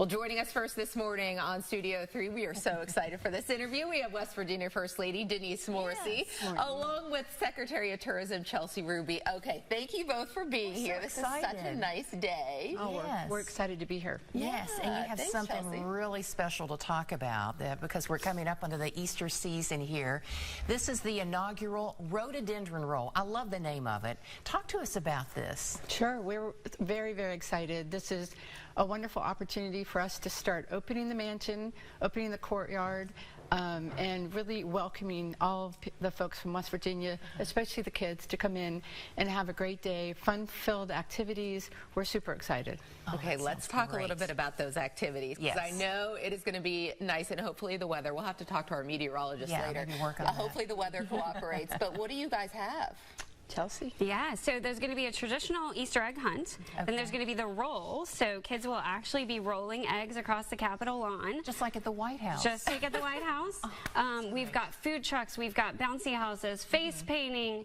Well, joining us first this morning on Studio 3, we are so excited for this interview. We have West Virginia First Lady Denise Morrissey, along with Secretary of Tourism Chelsea Ruby. Okay, thank you both for being here. This is such a nice day. Oh, we're excited to be here. Yes, and you have something really special to talk about because we're coming up under the Easter season here. This is the inaugural Rhododendron Roll. I love the name of it. Talk to us about this. Sure, we're very, very excited. This is a wonderful opportunity for us to start opening the mansion, opening the courtyard, and really welcoming all of the folks from West Virginia, especially the kids, to come in and have a great day, fun-filled activities. We're super excited. Okay, let's talk a little bit about those activities. Yes. I know it is going to be nice, and hopefully the weather, we'll have to talk to our meteorologist later. Maybe work on that. Hopefully the weather cooperates. But what do you guys have? Chelsea? Yeah, so there's going to be a traditional Easter egg hunt, and there's going to be the roll, so kids will actually be rolling eggs across the Capitol lawn. Just like at the White House. Just like at the White House. We've got food trucks, we've got bouncy houses, face painting,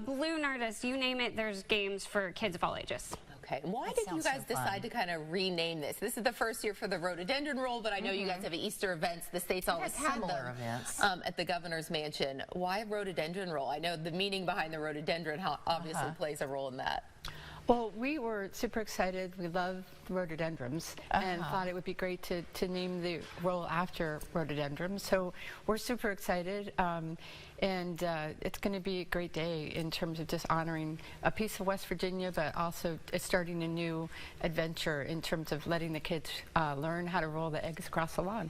balloon artists, you name it, there's games for kids of all ages. Okay, and why did you guys decide to kind of rename this? This is the first year for the Rhododendron Roll, but I know you guys have Easter events. The state's always had them events. At the governor's mansion. Why Rhododendron Roll? I know the meaning behind the rhododendron obviously plays a role in that. Well, we were super excited. We love rhododendrons and thought it would be great to name the roll after rhododendrons. So we're super excited, and it's going to be a great day in terms of just honoring a piece of West Virginia, but also starting a new adventure in terms of letting the kids learn how to roll the eggs across the lawn.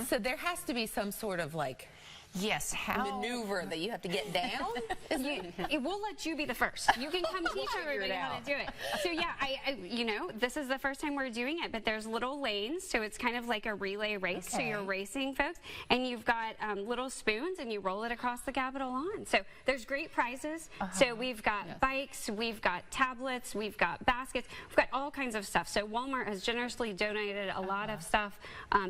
So there has to be some sort of maneuver that you have to get down? It will let you be the first. You can come teach everybody how to do it. So yeah, you know, this is the first time we're doing it, but there's little lanes, so it's kind of like a relay race. So you're racing folks, and you've got little spoons, and you roll it across the Capitol lawn. So there's great prizes. So we've got bikes, we've got tablets, we've got baskets, we've got all kinds of stuff. So Walmart has generously donated a lot of stuff.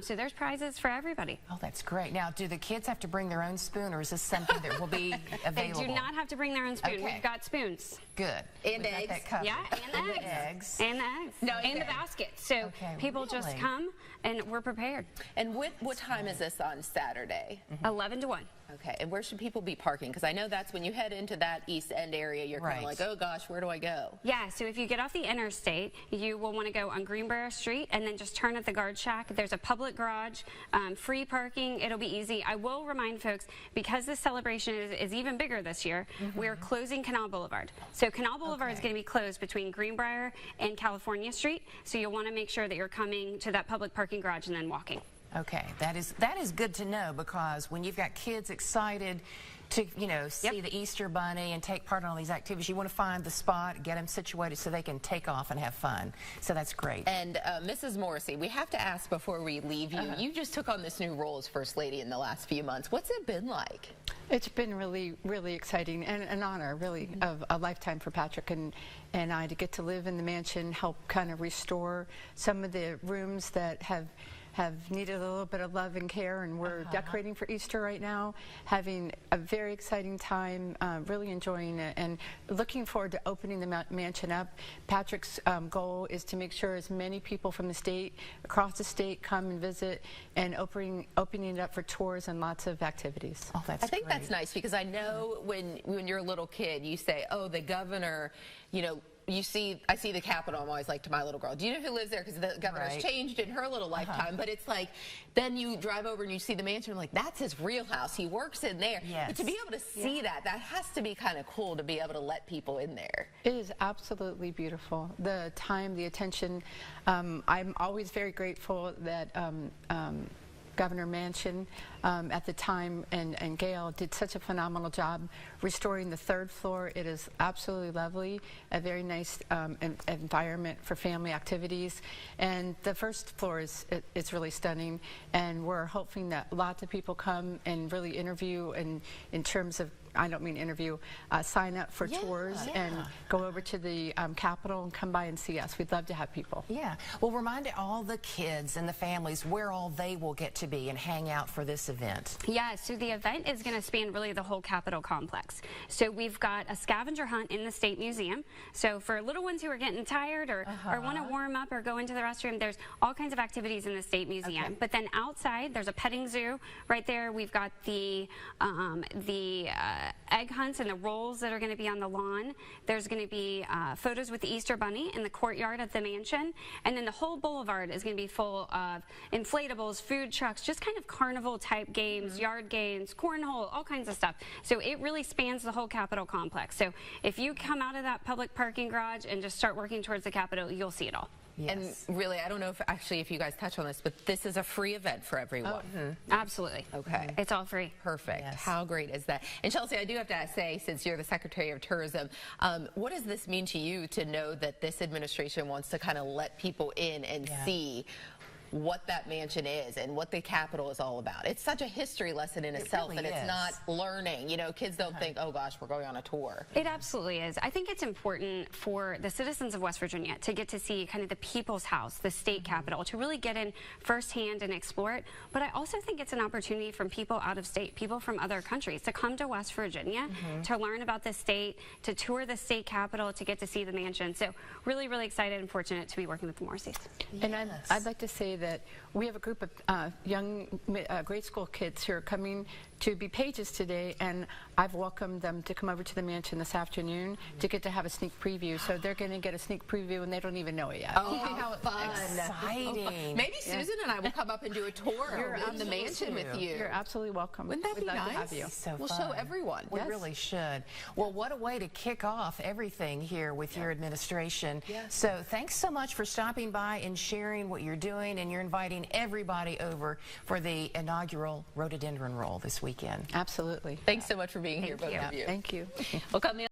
So there's prizes for everybody. Oh, that's great. Now, do the kids have to bring their own spoon, or is this something that will be available? They do not have to bring their own spoon. We've got spoons. Good. And eggs. Yeah, and the eggs. And the eggs. No, and the basket. So people just come, and we're prepared. And what time is this on Saturday? 11 to 1. Okay, and where should people be parking? Because I know that's when you head into that East End area, you're kind of like, oh gosh, where do I go? Yeah, so if you get off the interstate, you will want to go on Greenbrier Street and then just turn at the guard shack. There's a public garage, free parking. It'll be easy. I will remind folks, because this celebration is even bigger this year, we're closing Canal Boulevard. So Canal Boulevard is going to be closed between Greenbrier and California Street, so you'll want to make sure that you're coming to that public parking garage and then walking. Okay, that is good to know, because when you've got kids excited to, you know, see the Easter Bunny and take part in all these activities, you want to find the spot, get them situated so they can take off and have fun. So that's great. And Mrs. Morrissey, we have to ask before we leave you, you just took on this new role as First Lady in the last few months. What's it been like? It's been really, really exciting and an honor, really, of a lifetime for Patrick and I to get to live in the mansion, help kind of restore some of the rooms that have needed a little bit of love and care, and we're decorating for Easter right now, having a very exciting time, really enjoying it, and looking forward to opening the mansion up. Patrick's goal is to make sure as many people from the state, across the state, come and visit, and opening it up for tours and lots of activities. Oh, that's I think that's nice, because I know when you're a little kid, you say, oh, the governor, you know, I see the Capitol. I'm always like, to my little girl, do you know who lives there? Because the governor's changed in her little lifetime. But it's like, then you drive over and you see the mansion, like, that's his real house. He works in there. But to be able to see that has to be kind of cool, to be able to let people in there. It is absolutely beautiful. The time, the attention. I'm always very grateful that Governor Manchin at the time and Gail did such a phenomenal job restoring the third floor. It is absolutely lovely, a very nice environment for family activities, and the first floor is really stunning, and we're hoping that lots of people come and really interview in terms of I don't mean interview, sign up for tours and go over to the Capitol and come by and see us. We'd love to have people. Yeah. Well, remind all the kids and the families where all they will get to be and hang out for this event. Yeah, so the event is going to span really the whole Capitol complex. So we've got a scavenger hunt in the State Museum. So for little ones who are getting tired or want to warm up or go into the restroom, there's all kinds of activities in the State Museum. Okay. But then outside, there's a petting zoo right there. We've got the egg hunts and the rolls that are going to be on the lawn. There's going to be photos with the Easter Bunny in the courtyard of the mansion. And then the whole boulevard is going to be full of inflatables, food trucks, just kind of carnival type games, yard games, cornhole, all kinds of stuff. So it really spans the whole Capitol complex. So if you come out of that public parking garage and just start working towards the Capitol, you'll see it all. Yes. And really, I don't know if you guys touch on this, but this is a free event for everyone. Absolutely. Okay. It's all free. Perfect. Yes. How great is that? And Chelsea, I do have to say, since you're the Secretary of Tourism, what does this mean to you to know that this administration wants to kind of let people in and see what that mansion is and what the Capitol is all about? It's such a history lesson in itself, and it's not learning. You know, kids don't think, oh gosh, we're going on a tour. It absolutely is. I think it's important for the citizens of West Virginia to get to see kind of the people's house, the state capitol, to really get in firsthand and explore it. But I also think it's an opportunity from people out of state, people from other countries, to come to West Virginia, to learn about the state, to tour the state capitol, to get to see the mansion. So really, really excited and fortunate to be working with the Morseys. And I'd like to say that we have a group of young grade school kids who are coming to be pages today, and I've welcomed them to come over to the mansion this afternoon to get to have a sneak preview. So they're going to get a sneak preview, and they don't even know it yet. Oh, how fun. Exciting. Maybe Susan and I will come up and do a tour in the mansion with you. You're absolutely welcome. Wouldn't that be We'd love nice? to have you. So we'll show everyone. We really should. Well, what a way to kick off everything here with your administration. So thanks so much for stopping by and sharing what you're doing, and you're inviting everybody over for the inaugural Rhododendron Roll this weekend. Absolutely. Thanks so much for being here, both of you. Thank you. We'll come in.